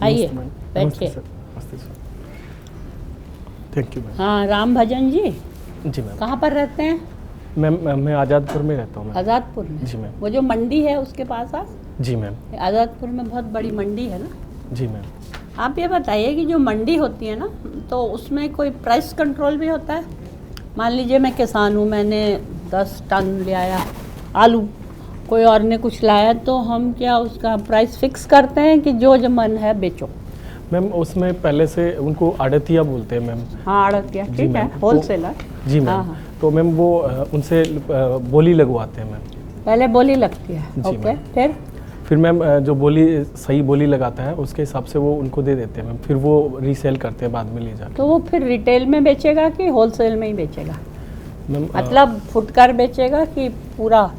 आइए मैम। बैठिए। सर, नमस्ते सर। Thank you ma'am. हाँ, राम भजन जी जी मैम। कहाँ पर रहते हैं? मैम मैं आज़ादपुर में रहता हूँ मैम। आज़ादपुर में? जी मैम। वो जो मंडी है उसके पास जी मैम। आज़ादपुर में बहुत बड़ी मंडी है ना। जी मैम। आप ये बताइए कि जो मंडी होती है ना, तो उसमें कोई प्राइस कंट्रोल भी होता है? मान लीजिए मैं किसान हूँ, मैंने 10 टन ले आया आलू, कोई और ने कुछ लाया, तो हम क्या उसका प्राइस फिक्स करते हैं कि जो मन है बेचो? मैम उसमें पहले से उनको आड़तिया बोलते हैं मैम। हाँ, आड़तिया, जी ठीक है, मैम। होलसेलर। जी मैम। हाँ, हाँ। तो मैम वो उनसे बोली लगवाते हैं मैम। पहले बोली लगती है, जी ओके, मैम। फिर मैम जो बोली सही बोली लगाता है उसके हिसाब से वो उनको दे देते हैं मैम, फिर वो रीसेल करते हैं बाद में ले जाकर। तो वो फिर रिटेल में बेचेगा कि होलसेल में ही बेचेगा? मैम मतलब फुटकर बेचेगा कि पूरा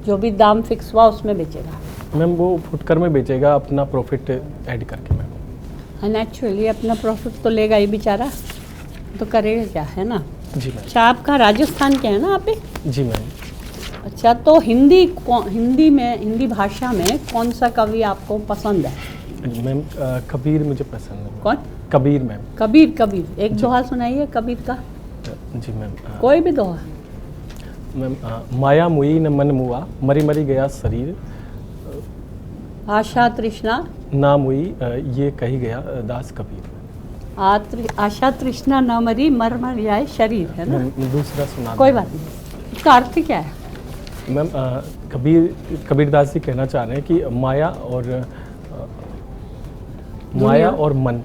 जो भी दाम फिक्स हुआ उसमें बेचेगा? मैम वो फुटकर में बेचेगा अपना प्रॉफिट ऐड करके मैम। नेचुरली अपना प्रॉफिट तो लेगा ही बेचारा, तो करेगा क्या, है ना। जी मैम। अच्छा, आपका राजस्थान के है ना आप भी? जी मैम। अच्छा, तो हिंदी भाषा में कौन सा कवि आपको पसंद है? मैम कबीर मुझे पसंद है। कौन? कबीर मैम। कबीर एक दोहा सुनाइए कबीर का, जी मैम। कोई भी दोहा। मैम माया मुई न मन मुआ, मरी मरी गया शरीर, आशा तृष्णा ना मुई ये कही गया दास कबीर। आशा तृष्णा न मरी, मर मर जाए शरीर, है ना। मैम दूसरा सुना कोई बात नहीं, इसका अर्थ क्या है? मैम कबीरदास जी कहना चाह रहे हैं कि माया और मन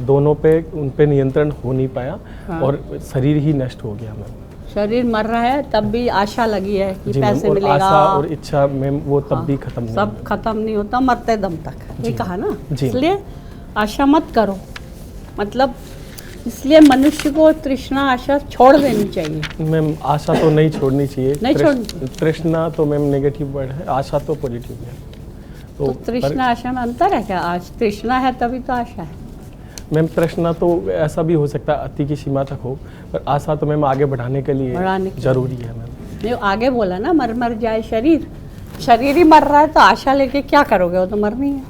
दोनों पे उन पे नियंत्रण हो नहीं पाया। हाँ। और शरीर ही नष्ट हो गया मैम। शरीर मर रहा है तब भी आशा लगी है कि जी पैसे और मिलेगा। आशा और इच्छा मैम वो तब हाँ, भी खत्म नहीं सब हुई। खत्म नहीं होता, मरते दम तक, ये जी। कहा ना। जी। इसलिए आशा मत करो, मतलब इसलिए मनुष्य को तृष्णा आशा छोड़ देनी चाहिए। मैम आशा तो नहीं छोड़नी चाहिए। नहीं छोड़नी। तृष्णा तो मैम नेगेटिव वर्ड है, आशा तो पॉजिटिव है। तो तृष्णा आशा में अंतर है क्या? आज तृष्णा है तभी तो आशा है। मैम तृष्णा तो ऐसा भी हो सकता है अति की सीमा तक हो, पर आशा तो मैम आगे बढ़ाने के लिए जरूरी है मैम। नहीं, आगे बोला ना, मर मर जाए शरीर, शरीर ही मर रहा है तो आशा लेके क्या करोगे, वो तो मरनी है।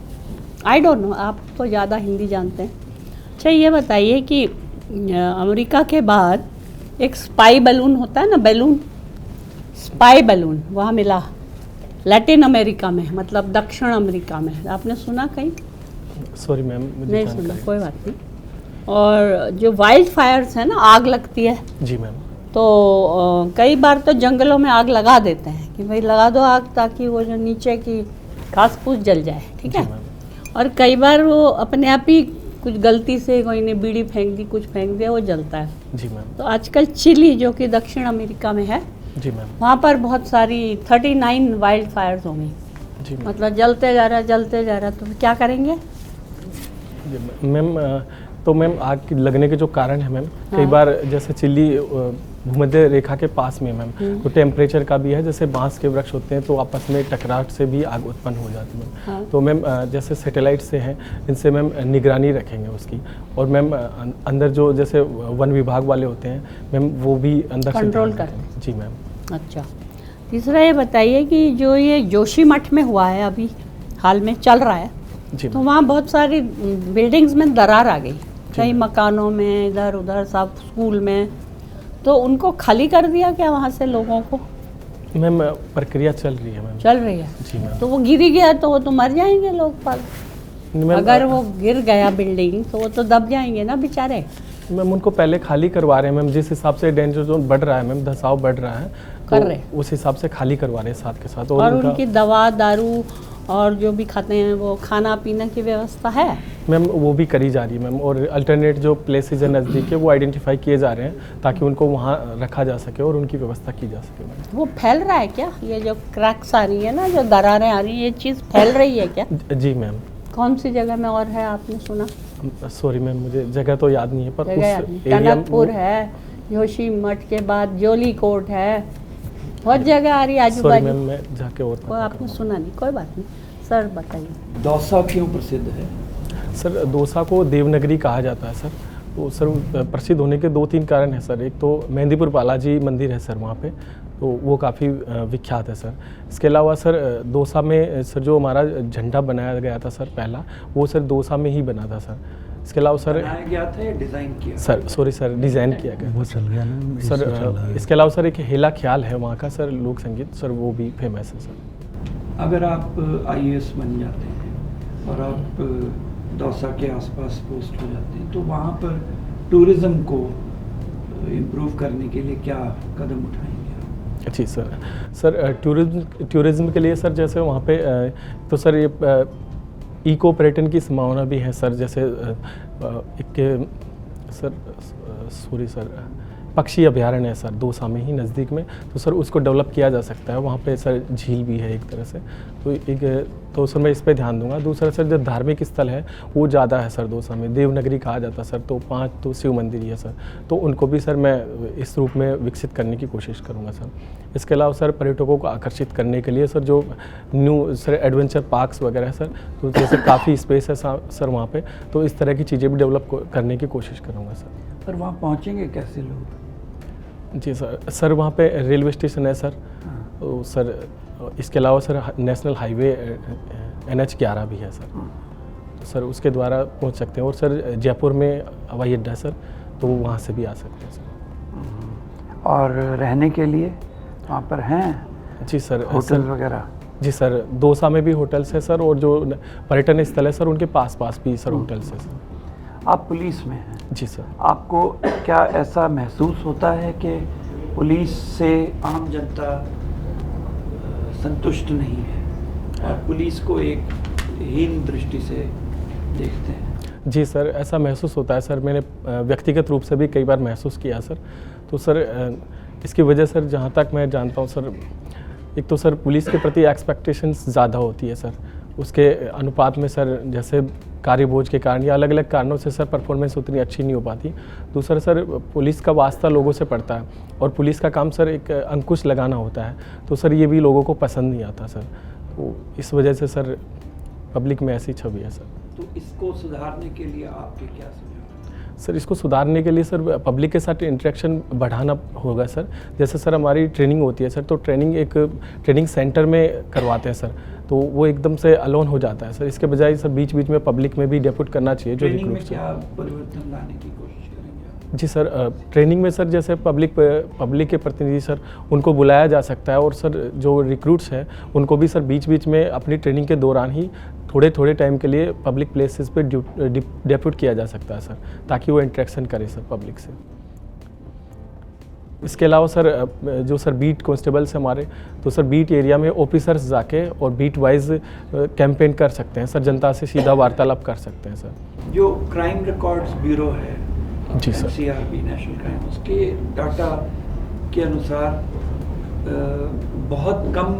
आई डोंट नो, आप तो ज़्यादा हिंदी जानते हैं। अच्छा, ये बताइए कि अमेरिका के बाद एक स्पाई बैलून होता है ना, बैलून, स्पाई बैलून वहाँ मिला लैटिन अमेरिका में, मतलब दक्षिण अमेरिका में। आपने सुना कहीं? सॉरी मैम मुझे नहीं सुना, कोई बात नहीं। और जो वाइल्ड फायर्स है ना, आग लगती है, जी मैम। तो कई बार तो जंगलों में आग लगा देते हैं कि भाई लगा दो आग ताकि वो जो नीचे की घास फूस जल जाए, ठीक है। और कई बार वो अपने आप ही कुछ गलती से कोई ने बीड़ी फेंक दी, कुछ फेंक दिया, वो जलता है। जी मैम। तो आजकल चिली जो कि दक्षिण अमेरिका में है, जी मैम, वहाँ पर बहुत सारी 39 वाइल्ड फायर्स होंगी। जी मैम। मतलब जलते जा रहा है, जलते जा रहा है, तो क्या करेंगे? मैम तो मैम आग की लगने के जो कारण है मैम, कई हाँ। बार जैसे चिल्ली भूमध्य रेखा के पास में मैम, तो टेम्परेचर का भी है, जैसे बांस के वृक्ष होते हैं तो आपस में टकराव से भी आग उत्पन्न हो जाती है मैम। हाँ। तो मैम जैसे सैटेलाइट से हैं, इनसे मैम निगरानी रखेंगे उसकी। और मैम अंदर जो जैसे वन विभाग वाले होते हैं मैम, वो भी अंदर से कंट्रोल ध्यान करते रखें। जी मैम। अच्छा, तीसरा ये बताइए कि जो ये जोशीमठ में हुआ है, अभी हाल में चल रहा है, जी तो मैम। वहाँ बहुत सारी बिल्डिंग्स में दरार आ गई, कई मैम। मकानों में, इधर उधर, सब स्कूल में, तो उनको खाली कर दिया क्या वहाँ से लोगों को? मैम प्रक्रिया चल रही है मैम। चल रही है। जी मैम। तो वो गिरी गया तो वो तो मर जाएंगे लोग पर। मैम, अगर वो गिर गया बिल्डिंग तो वो तो दब जाएंगे ना बेचारे। मैम उनको पहले खाली करवा रहे हैं मैम, जिस हिसाब से डेंजर जोन बढ़ रहा है मैम, धसाव बढ़ रहा है, कर तो रहे। उस हिसाब से खाली करवा रहे हैं साथ के साथ। और उनकी दवा दारू और जो भी खाते हैं वो खाना पीना की व्यवस्था है मैम, वो भी करी जा रही है मैम। और अल्टरनेट जो प्लेसेज है नज़दीक के, वो आइडेंटिफाई किए जा रहे हैं ताकि उनको वहाँ रखा जा सके और उनकी व्यवस्था की जा सके मैम। वो फैल रहा है क्या? ये जो क्रैक्स आ रही है ना, जो दरारें आ रही है, ये चीज़ फैल रही है क्या? जी मैम। कौन सी जगह में और है, आपने सुना? सॉरी मैम, मुझे जगह तो याद नहीं है, पर जगह याद उस नहीं। एरिया टनकपुर है, जोशीमठ के बाद जोली कोट है, बहुत जगह आ रही है आजू सॉरी मैम, बाजू। मैं जाके और कोई आपने सुना नहीं, कोई बात नहीं। सर बताइए। दौसा क्यों प्रसिद्ध है? सर डोसा को देवनगरी कहा जाता है सर। तो सर प्रसिद्ध होने के 2-3 कारण हैं सर। एक तो मेहंदीपुर बालाजी मंदिर है सर वहाँ पे, तो वो काफ़ी विख्यात है सर। इसके अलावा सर दौसा में सर जो हमारा झंडा बनाया गया था सर पहला, वो सर दौसा में ही बना था सर। इसके अलावा सर बनाया गया था या डिज़ाइन किया? सर सॉरी सर, डिज़ाइन किया गया वो चल गया ना सर। इसके अलावा सर एक हेला ख्याल है वहाँ का सर, लोक संगीत सर, वो भी फेमस है सर। अगर आप आईएएस बन जाते हैं और आप दौसा के आसपास पोस्ट हो जाते हैं, तो वहाँ पर टूरिज़्म को इम्प्रूव करने के लिए क्या कदम उठाएंगे? जी सर टूरिज़्म के लिए सर जैसे वहाँ पे तो सर ये इको पर्यटन की संभावना भी है सर। जैसे एक सर सॉरी सर पक्षी अभ्यारण्य है सर दौसा में ही नज़दीक में, तो सर उसको डेवलप किया जा सकता है। वहाँ पे सर झील भी है एक तरह से, तो सर मैं इस पे ध्यान दूंगा। दूसरा सर जो धार्मिक स्थल है वो ज़्यादा है सर दौसा में, देवनगरी कहा जाता है सर, तो 5 तो शिव मंदिर ही है सर, तो उनको भी सर मैं इस रूप में विकसित करने की कोशिश करूँगा सर। इसके अलावा सर पर्यटकों को आकर्षित करने के लिए सर जो न्यू सर एडवेंचर पार्क्स वगैरह है सर, तो जैसे काफ़ी स्पेस है सर वहाँ पे, तो इस तरह की चीज़ें भी डेवलप करने की कोशिश करूँगा सर। पर वहाँ पहुँचेंगे कैसे लोग? जी सर वहाँ पे रेलवे स्टेशन है सर, तो सर इसके अलावा सर नेशनल हाईवे NH 11 भी है सर, तो सर उसके द्वारा पहुँच सकते हैं। और सर जयपुर में हवाई अड्डा है सर, तो वहाँ से भी आ सकते हैं सर। और रहने के लिए वहाँ पर हैं जी सर होटल वगैरह? जी सर दौसा में भी होटल्स है सर, और जो पर्यटन स्थल है सर उनके पास भी सर होटल्स है सर। आप पुलिस में हैं? जी सर। आपको क्या ऐसा महसूस होता है कि पुलिस से आम जनता संतुष्ट नहीं है और पुलिस को एक हीन दृष्टि से देखते हैं? जी सर ऐसा महसूस होता है सर, मैंने व्यक्तिगत रूप से भी कई बार महसूस किया सर। तो सर इसकी वजह सर जहाँ तक मैं जानता हूँ सर, एक तो सर पुलिस के प्रति एक्सपेक्टेशंस ज़्यादा होती है सर, उसके अनुपात में सर जैसे कार्यबोझ के कारण या अलग अलग कारणों से सर परफॉर्मेंस उतनी अच्छी नहीं हो पाती। दूसरा सर पुलिस का वास्ता लोगों से पड़ता है, और पुलिस का काम सर एक अंकुश लगाना होता है, तो सर ये भी लोगों को पसंद नहीं आता सर। तो इस वजह से सर पब्लिक में ऐसी छवि है सर। तो इसको सुधारने के लिए आपके क्या सुझाव? सर इसको सुधारने के लिए सर पब्लिक के साथ इंटरेक्शन बढ़ाना होगा सर। जैसे सर हमारी ट्रेनिंग होती है सर, तो ट्रेनिंग सेंटर में करवाते हैं सर, तो वो एकदम से अलोन हो जाता है सर। इसके बजाय सर बीच बीच में पब्लिक में भी डेप्यूट करना चाहिए। जो ट्रेनिंग में क्या परिवर्तन लाने की कोशिश करेंगे? जी सर ट्रेनिंग में सर जैसे पब्लिक के प्रतिनिधि सर उनको बुलाया जा सकता है, और सर जो रिक्रूट्स हैं उनको भी सर बीच बीच में अपनी ट्रेनिंग के दौरान ही थोड़े टाइम के लिए पब्लिक प्लेसेस पे डेप्यूट किया जा सकता है सर, ताकि वो इंटरेक्शन करे सर पब्लिक से। इसके अलावा सर जो सर बीट कॉन्स्टेबल्स हमारे, तो सर बीट एरिया में ऑफिसर्स जाके और बीट वाइज कैंपेन कर सकते हैं सर, जनता से सीधा वार्तालाप कर सकते हैं सर। जो क्राइम रिकॉर्ड्स ब्यूरो है जी सर, NCRB नेशनल क्राइम, उसके डाटा के अनुसार बहुत कम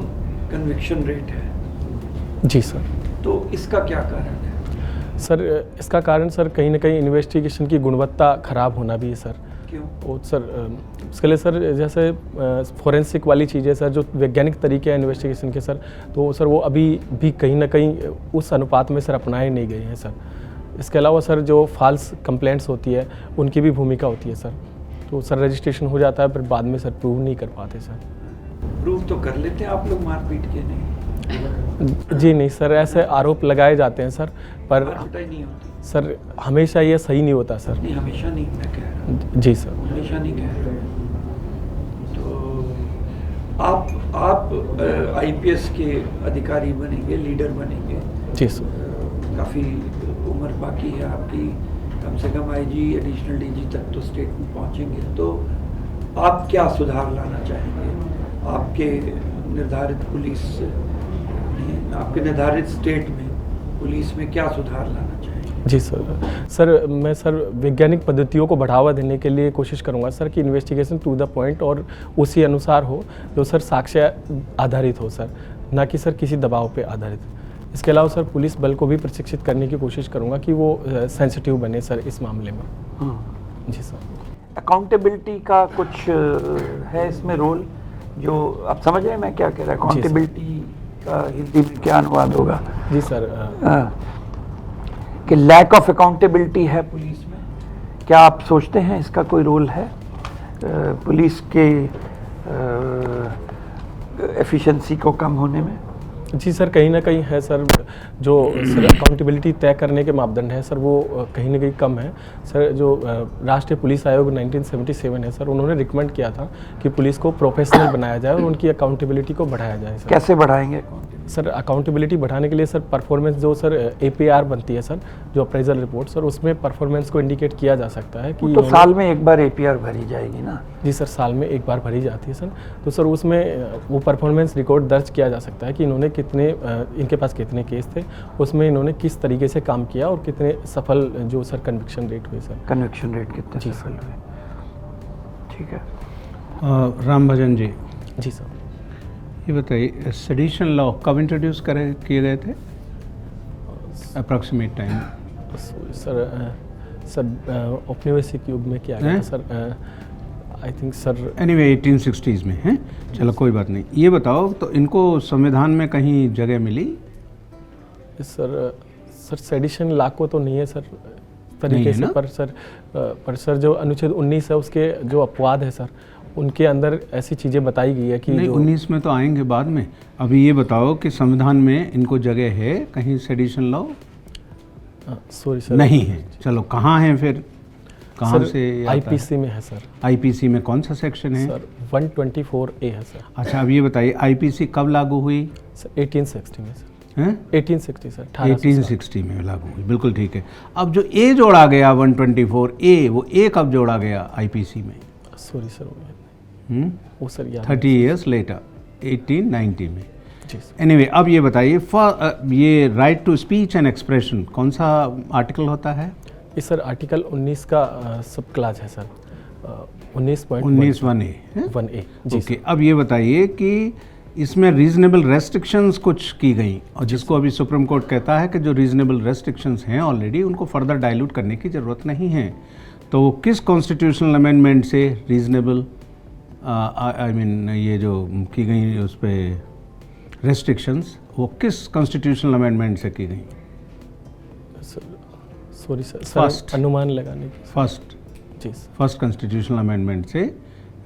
कन्विक्शन रेट है। जी सर। तो इसका क्या कारण है? सर इसका कारण सर कहीं ना कहीं इन्वेस्टिगेशन की गुणवत्ता खराब होना भी है सर। क्यों? और सर उसके लिए सर जैसे फॉरेंसिक वाली चीज़ें सर, जो वैज्ञानिक तरीके हैं इन्वेस्टिगेशन के सर, तो सर वो अभी भी कहीं ना कहीं उस अनुपात में सर अपनाए नहीं गए हैं सर। इसके अलावा सर जो फॉल्स कंप्लेंट्स होती है उनकी भी भूमिका होती है सर, तो सर रजिस्ट्रेशन हो जाता है पर बाद में सर प्रूव नहीं कर पाते सर। प्रूव तो कर लेते हैं आप लोग मारपीट के? नहीं जी नहीं सर, ऐसे आरोप लगाए जाते हैं सर, पर मारपीटाई नहीं होती सर हमेशा ये सही नहीं होता सर। नहीं, हमेशा नहीं, मैं कह रहा हूँ जी सर। हमेशा नहीं कह रहा। तो आप IPS के अधिकारी बनेंगे, लीडर बनेंगे। जी सर। काफ़ी उम्र बाकी है आपकी, कम से कम IG एडिशनल DG तक तो स्टेट में पहुंचेंगे, तो आप क्या सुधार लाना चाहेंगे? आपके निर्धारित स्टेट में पुलिस में क्या सुधार लाना चाहेंगे? जी सर मैं सर वैज्ञानिक पद्धतियों को बढ़ावा देने के लिए कोशिश करूंगा सर, कि इन्वेस्टिगेशन टू द पॉइंट और उसी अनुसार हो, जो सर साक्ष्य आधारित हो सर, ना कि सर किसी दबाव पे आधारित। इसके अलावा सर पुलिस बल को भी प्रशिक्षित करने की कोशिश करूंगा कि वो सेंसिटिव बने सर इस मामले में। जी सर। अकाउंटेबिलिटी का कुछ है इसमें रोल, जो आप समझ रहे हैं मैं क्या कह रहा हूँ? अकाउंटेबिलिटी का हिंदी में क्या अनुवाद होगा? जी सर। कि लैक ऑफ अकाउंटेबिलिटी है पुलिस में, क्या आप सोचते हैं इसका कोई रोल है पुलिस के एफिशिएंसी को कम होने में? जी सर, कहीं ना कहीं है सर। जो सर अकाउंटेबिलिटी तय करने के मापदंड है सर, वो कहीं ना कहीं कम है सर। जो राष्ट्रीय पुलिस आयोग 1977 है सर, उन्होंने रिकमेंड किया था कि पुलिस को प्रोफेशनल बनाया जाए और उनकी अकाउंटेबिलिटी को बढ़ाया जाए सर। कैसे बढ़ाएंगे? सर अकाउंटेबिलिटी बढ़ाने के लिए सर परफॉर्मेंस जो सर APR बनती है सर, जो अप्रेजल रिपोर्ट सर, उसमें परफॉर्मेंस को इंडिकेट किया जा सकता है कि तो साल में एक बार APR भरी जाएगी ना? जी सर, साल में एक बार भरी जाती है सर। तो सर उसमें वो परफॉर्मेंस रिकॉर्ड दर्ज किया जा सकता है कि इन्होंने कितने इनके पास कितने केस थे, उसमें इन्होंने किस तरीके से काम किया और कितने सफल जो सर कन्विक्शन रेट हुए सर। कन्विक्शन रेट कितने जी सफल हुए? ठीक है। राम भजन जी, जी सर। ये बताइए सेडिशन लॉ कब इंट्रोड्यूस किए गए थे? Approximate time? सर औपनिवेशिक युग में किया गया था sir. I think sir anyway 1860s में हैं। चलो कोई बात नहीं। ये बताओ तो इनको संविधान में कहीं जगह मिली? सर सेडिशन लॉ को तो नहीं है सर तरीके नहीं है से, ना? पर सर जो अनुच्छेद 19 है उसके जो अपवाद है सर, उनके अंदर ऐसी चीज़ें बताई गई है कि नहीं, 19 में तो आएंगे बाद में। अभी ये बताओ कि संविधान में इनको जगह है कहीं सेडिशन लॉ? सॉरी सर, नहीं है। चलो कहाँ है फिर? कहाँ सर, से ये आता है? IPC में है सर। IPC में कौन सा सेक्शन है? सर 124A है सर। अच्छा, अब ये बताइए IPC कब लागू हुई? सर 1860 में सर। हैं? 1860 सर, 1860 1860 में लागू हुई, बिल्कुल ठीक है। अब जो ए जोड़ा गया 124A, वो ए कब जोड़ा गया IPC में? सॉरी सर, वो सर याद 30 ईयर्स लेटर 1890 में। जी सर। एनीवे, अब ये बताइए ये right to speech and expression कौन सा आर्टिकल होता है? ये सर आर्टिकल 19 का सब क्लास है सर। 19(1)(a) है? 1A। जी ओके, अब ये बताइए कि इसमें रीजनेबल रेस्ट्रिक्शंस कुछ की गई, और जिसको अभी सुप्रीम कोर्ट कहता है कि जो रीजनेबल रेस्ट्रिक्शंस हैं ऑलरेडी, उनको फर्दर डाइल्यूट करने की ज़रूरत नहीं है। तो किस कॉन्स्टिट्यूशनल अमेंडमेंट से रीजनेबल आई मीन ये जो की गई उस पर रेस्ट्रिक्शंस, वो किस कॉन्स्टिट्यूशनल अमेंडमेंट से की गई? Sorry sir, First. अनुमान लगाने की। जी सर। फर्स्ट कॉन्स्टिट्यूशनल अमेंडमेंट से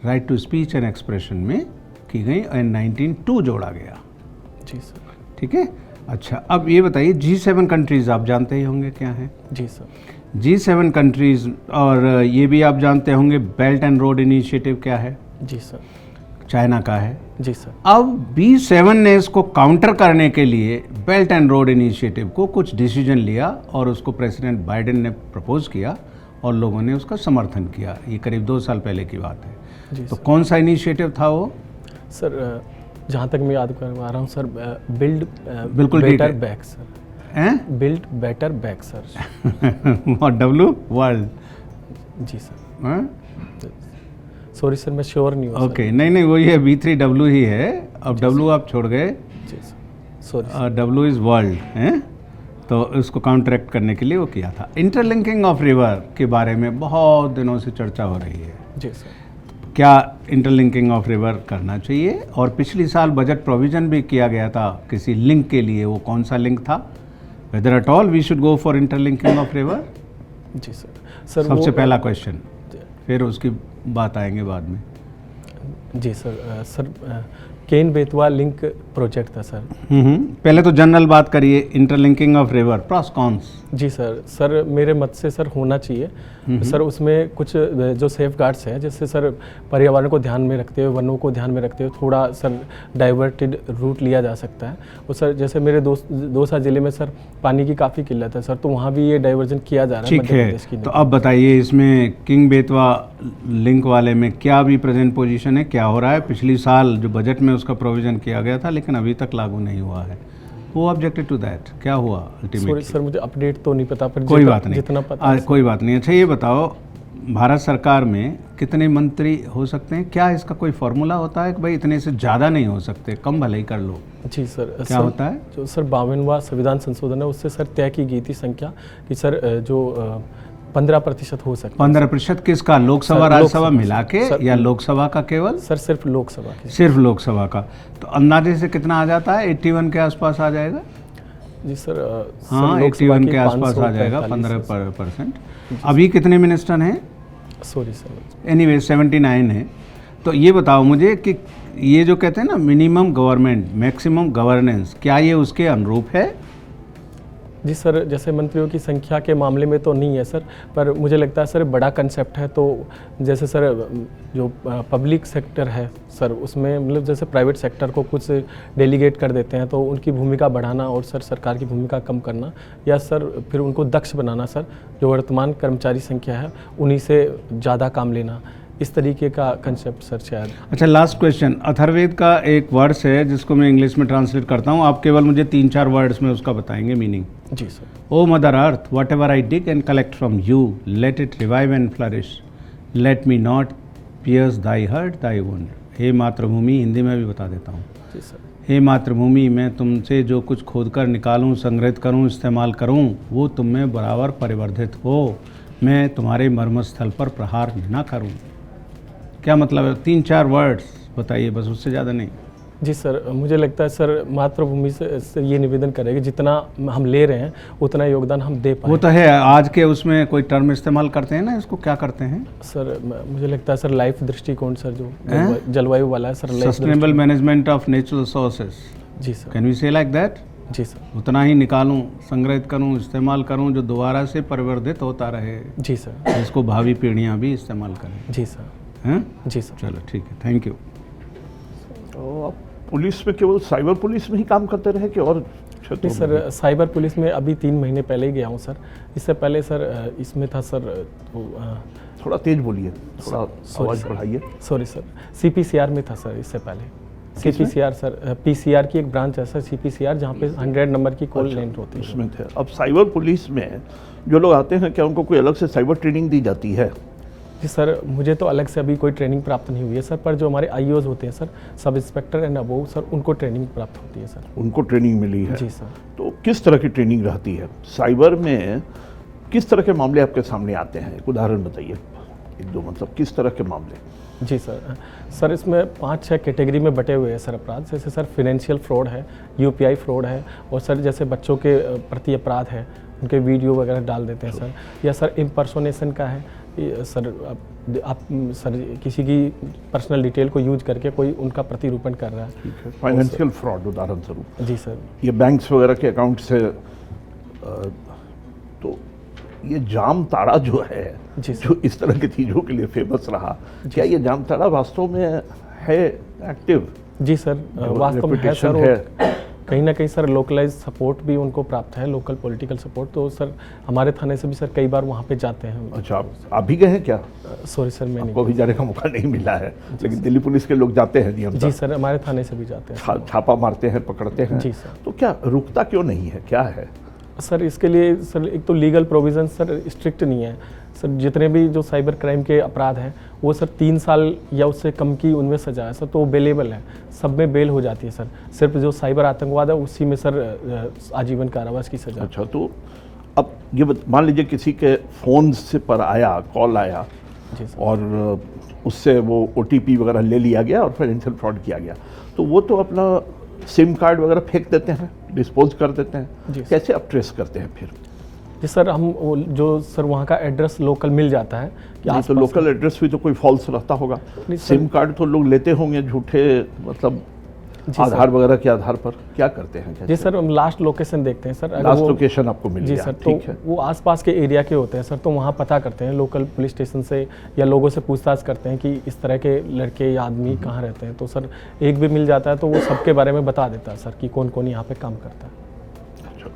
right to speech and expression में की गई और 1902 जोड़ा गया। जी सर। ठीक है। अच्छा, अब ये बताइए G7 कंट्रीज़ आप जानते ही होंगे क्या है? जी सर। G7 कंट्रीज़, और ये भी आप जानते होंगे बेल्ट एंड रोड इनिशिएटिव क्या है? जी सर। चाइना का है। जी सर। अब B7 ने इसको काउंटर करने के लिए बेल्ट एंड रोड इनिशिएटिव को कुछ डिसीजन लिया और उसको प्रेसिडेंट बाइडेन ने प्रपोज किया और लोगों ने उसका समर्थन किया। ये करीब 2 साल पहले की बात है। जी तो सर। कौन सा इनिशिएटिव था वो? सर जहाँ तक मैं याद करवा रहा हूँ सर, बिल्ड बिल्कुल ठीक बेटर है। Back sir. हैं? Build better back sir. और W वर्ल्ड? जी सर। हाँ? सॉरी सर, मैं श्योर नहीं हूँ। ओके, नहीं वो ये B3W ही है। अब W आप छोड़ गए, जी sir, sorry. W is world हैं। तो उसको काउंटरैक्ट करने के लिए वो किया था। इंटरलिंकिंग ऑफ रिवर के बारे में बहुत दिनों से चर्चा हो रही है। जी सर। क्या इंटरलिंकिंग ऑफ रिवर करना चाहिए? और पिछली साल बजट प्रोविज़न भी किया गया था किसी लिंक के लिए, वो कौन सा लिंक था? Whether at all we should go for interlinking of river? जी सर। सर सबसे वो पहला क्वेश्चन, फिर उसकी बात आएंगे बाद में। जी sir. Sir Ken Betwa link project था सर। पहले तो जनरल बात करिए, interlinking of river pros cons. जी सर। सर मेरे मत से सर होना चाहिए सर। उसमें कुछ जो सेफ गार्ड्स हैं, जैसे सर पर्यावरण को ध्यान में रखते हुए, वनों को ध्यान में रखते हुए थोड़ा सर डाइवर्टेड रूट लिया जा सकता है। और सर जैसे मेरे दौसा जिले में सर पानी की काफ़ी किल्लत है सर, तो वहाँ भी ये डाइवर्जन किया जा रहा है। ठीक है, तो अब बताइए इसमें किंग बेतवा लिंक वाले में क्या भी प्रेजेंट पोजीशन है, क्या हो रहा है? पिछली साल जो बजट में उसका प्रोविज़न किया गया था लेकिन अभी तक लागू नहीं हुआ है। वो ऑब्जेक्टेड टू दैट, क्या हुआ अल्टीमेटली? सर मुझे अपडेट तो नहीं पता, पर कोई बात नहीं, जितना पता है कोई बात नहीं। अच्छा ये बताओ, भारत सरकार में कितने मंत्री हो सकते हैं? क्या इसका कोई फॉर्मूला होता है कि भाई इतने से ज़्यादा नहीं हो सकते, कम भले ही कर लो? जी सर। क्या होता है? जो सर 52वां संविधान संशोधन है उससे सर तय की गई थी संख्या कि सर जो 15% हो सकता है। 15% किसका? लोकसभा राज्यसभा मिला के या लोकसभा का केवल? सर सिर्फ लोकसभा के। सिर्फ लोकसभा का। तो अंदाजे से कितना आ जाता है? 81 के आसपास आ जाएगा। जी सर हाँ, लोकसभा 81 की के आसपास आ जाएगा, 545 15%। अभी कितने मिनिस्टर हैं? Sorry sir. एनीवे 79 है। तो ये बताओ मुझे कि ये जो कहते हैं ना मिनिमम गवर्नमेंट मैक्सिमम गवर्नेंस, क्या ये उसके अनुरूप है? जी सर, जैसे मंत्रियों की संख्या के मामले में तो नहीं है सर, पर मुझे लगता है सर बड़ा कंसेप्ट है। तो जैसे सर जो पब्लिक सेक्टर है सर, उसमें मतलब जैसे प्राइवेट सेक्टर को कुछ डेलीगेट कर देते हैं, तो उनकी भूमिका बढ़ाना और सर सरकार की भूमिका कम करना, या सर फिर उनको दक्ष बनाना सर, जो वर्तमान कर्मचारी संख्या है उन्हीं से ज़्यादा काम लेना, इस तरीके का कंसेप्ट सर शायद। अच्छा, लास्ट क्वेश्चन। अथर्ववेद का एक वर्ड्स है जिसको मैं इंग्लिश में ट्रांसलेट करता हूँ, आप केवल मुझे 3-4 वर्ड्स में उसका बताएंगे मीनिंग। जी sir. O mother earth, whatever I dig and collect from you, let it revive and flourish, let me not pierce thy heart thy wound. हे मातृभूमि, हिंदी में भी बता देता हूँ। जी सर। हे मातृभूमि, मैं तुमसे जो कुछ खोद कर निकालूं, संग्रहित करूं, इस्तेमाल करूं, वो तुम में बराबर परिवर्धित हो। मैं तुम्हारे मर्मस्थल पर प्रहार न करूं। क्या मतलब है? 3-4 वर्ड्स बताइए बस, उससे ज़्यादा नहीं। जी सर, मुझे लगता है सर मातृभूमि से ये निवेदन करेंगे जितना हम ले रहे हैं उतना योगदान हम दे पाए। वो तो है, आज के उसमें कोई टर्म इस्तेमाल करते हैं ना, इसको क्या करते हैं? सर मुझे लगता है सर लाइफ दृष्टिकोण सर, जो जलवायु वाला है sir, sustainable management of natural resources. जी sir. Can we say like that? जी सर। उतना ही निकालूं, संग्रहित करूं, इस्तेमाल करूं जो दोबारा से परिवर्धित होता रहे, जी सर। जिसको भावी पीढ़ियां भी इस्तेमाल करें। जी सर। हैं? जी सर। चलो ठीक है, थैंक यू। तो आप पुलिस में केवल साइबर पुलिस में ही काम करते रहे कि और क्षेत्रों नहीं में सर, भी? साइबर पुलिस में अभी 3 महीने पहले ही गया हूँ सर। इससे पहले सर इसमें था सर थोड़ा तेज बोलिए, थोड़ा सॉरी आवाज़ सर। बढ़ाइए। सॉरी सर, CPCR में था सर इससे पहले। CPCR सर, PCR की एक ब्रांच है सर CPCR, जहाँ पे 100 नंबर की कॉल लेंट होती है। उसमें थे। अब साइबर पुलिस में जो लोग आते हैं, क्या उनको कोई अलग से साइबर ट्रेनिंग दी जाती है? जी सर, मुझे तो अलग से अभी कोई ट्रेनिंग प्राप्त नहीं हुई है सर, पर जो हमारे IOs होते हैं sir, sub inspector and above sir, उनको ट्रेनिंग प्राप्त होती है सर। उनको ट्रेनिंग मिली है? जी सर। तो किस तरह की ट्रेनिंग रहती है साइबर में? किस तरह के मामले आपके सामने आते हैं? एक उदाहरण बताइए, 1-2, मतलब किस तरह के मामले? जी सर। सर इसमें 5-6 कैटेगरी में बटे हुए हैं सर अपराध। जैसे सर फाइनेंशियल फ्रॉड है, UPI फ्रॉड है, और सर जैसे बच्चों के प्रति अपराध है, उनके वीडियो वगैरह डाल देते हैं सर, या सर इम्पर्सोनेशन का है, सर आप सर किसी की पर्सनल डिटेल को यूज करके कोई उनका प्रतिरूपण कर रहा है। ठीक है, फाइनेंशियल फ्रॉड उदाहरण स्वरूप। जी सर। ये बैंक्स वगैरह के अकाउंट से तो ये जाम ताड़ा जो है, जी सर। जो इस तरह की चीज़ों के लिए फेमस रहा, क्या ये जाम ताड़ा वास्तव में है एक्टिव? जी सर, वास्तव में है सर। और कहीं ना कहीं सर लोकलाइज सपोर्ट भी उनको प्राप्त है, लोकल पॉलिटिकल सपोर्ट। तो सर हमारे थाने से भी सर कई बार वहाँ पे जाते हैं। अच्छा, आप भी गए हैं क्या? सॉरी सर, मैं आपको अभी जाने का मौका नहीं मिला है, लेकिन दिल्ली पुलिस के लोग जाते हैं नियम। जी सर, हमारे थाने से भी जाते हैं। छापा मारते हैं, पकड़ते हैं। जी सर। तो क्या रुकता क्यों नहीं है, क्या है? सर इसके लिए सर एक तो लीगल प्रोविज़न सर स्ट्रिक्ट नहीं है सर। जितने भी जो साइबर क्राइम के अपराध हैं वो सर 3 साल या उससे कम की उनमें सजा है सर, तो वो बेलेबल है, सब में बेल हो जाती है सर। सिर्फ जो साइबर आतंकवाद है उसी में सर आजीवन कारावास की सजा। अच्छा, तो अब ये मान लीजिए किसी के फ़ोन से पर आया, कॉल आया, जी सर। और उससे वो OTP वगैरह ले लिया गया और फाइनेंशियल फ्रॉड किया गया, तो वो तो अपना सिम कार्ड वगैरह फेंक देते हैं, डिस्पोज कर देते हैं। जी। कैसे आप ट्रेस करते हैं फिर? जी सर, हम जो सर वहाँ का एड्रेस लोकल मिल जाता है कि नहीं, तो लोकल एड्रेस भी तो कोई फॉल्स रहता होगा। नहीं सर। सिम कार्ड तो लोग लेते होंगे झूठे, मतलब जी आधार सर। वगैरह के आधार पर क्या करते हैं? जी सर, हम लास्ट लोकेशन देखते हैं सर। अगर लास्ट वो- लोकेशन आपको मिल जी गया, सर, तो ठीक है। वो आसपास के एरिया के होते हैं सर, तो वहाँ पता करते हैं लोकल पुलिस स्टेशन से, या लोगों से पूछताछ करते हैं कि इस तरह के लड़के या आदमी कहाँ रहते हैं। तो सर एक भी मिल जाता है तो वो सबके बारे में बता देता है सर कि कौन कौन यहाँ पे काम करता है। अच्छा,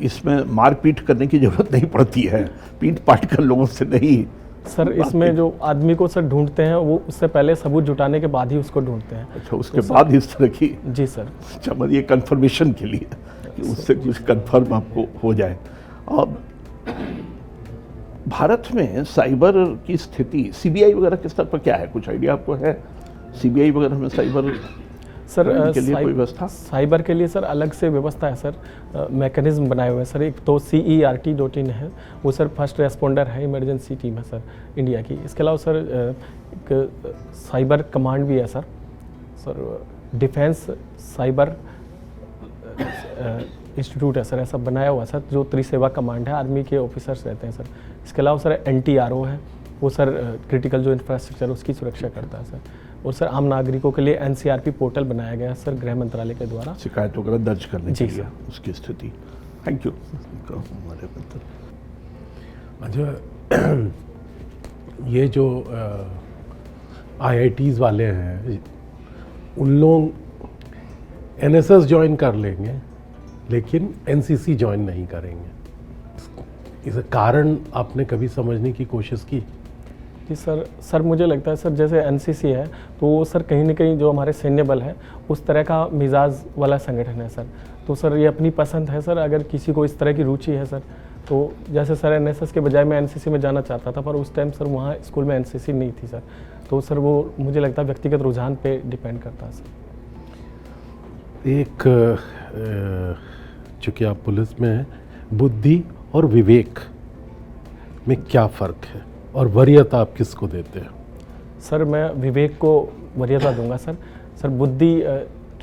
इसमें मारपीट करने की जरूरत नहीं पड़ती है, पीट पाट कर लोगों से नहीं? सर इसमें जो आदमी को सर ढूंढते हैं वो उससे पहले सबूत जुटाने के बाद ही उसको ढूंढते हैं। अच्छा, उसके बाद इस तरह की? जी सर। अच्छा, मतलब ये कंफर्मेशन के लिए कि उससे कुछ कंफर्म आपको हो जाए। अब भारत में साइबर की स्थिति, CBI वगैरह के स्तर पर क्या है, कुछ आइडिया आपको है? CBI वगैरह में साइबर सर के लिए कोई व्यवस्था? साइबर के लिए सर अलग से व्यवस्था है सर, मैकेनिज्म बनाए हुए हैं सर। एक तो CERT.in है, वो सर फर्स्ट रेस्पोंडर है, इमरजेंसी टीम है सर इंडिया की। इसके अलावा सर एक साइबर कमांड भी है सर डिफेंस साइबर इंस्टीट्यूट है सर, ऐसा बनाया हुआ है सर, जो त्रिसेवा कमांड है, आर्मी के ऑफिसर्स रहते हैं सर। इसके अलावा सर NTRO है, वो सर क्रिटिकल जो इंफ्रास्ट्रक्चर उसकी सुरक्षा करता है सर। और सर आम नागरिकों के लिए NCRP पोर्टल बनाया गया है सर गृह मंत्रालय के द्वारा। शिकायत वगैरह दर्ज करने जी के लिए सर। उसकी स्थिति। थैंक यू हमारे बदल। अच्छा, ये जो IITs वाले हैं, उन लोग NSS ज्वाइन कर लेंगे लेकिन NCC ज्वाइन नहीं करेंगे। इसका कारण आपने कभी समझने की कोशिश की? जी सर मुझे लगता है सर जैसे NCC है तो वो सर कहीं ना कहीं जो हमारे सैन्य बल है उस तरह का मिजाज वाला संगठन है सर। तो सर ये अपनी पसंद है सर, अगर किसी को इस तरह की रुचि है सर, तो जैसे सर NSS के बजाय मैं NCC में जाना चाहता था, पर उस टाइम सर वहाँ स्कूल में NCC नहीं थी सर। तो सर वो मुझे लगता है व्यक्तिगत रुझान पे डिपेंड करता है सर। एक चूँकि आप पुलिस में हैं, बुद्धि और विवेक में क्या फ़र्क है और वरीयता आप किसको देते हैं? सर मैं विवेक को वरीयता दूंगा सर। सर बुद्धि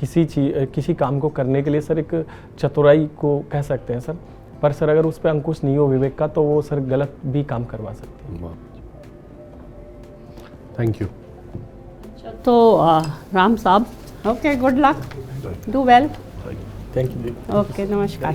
किसी काम को करने के लिए सर एक चतुराई को कह सकते हैं सर, पर सर अगर उस पर अंकुश नहीं हो विवेक का तो वो सर गलत भी काम करवा सकते हैं। Thank you. तो राम साहब, okay, good luck, do well, thank you. Okay, नमस्कार।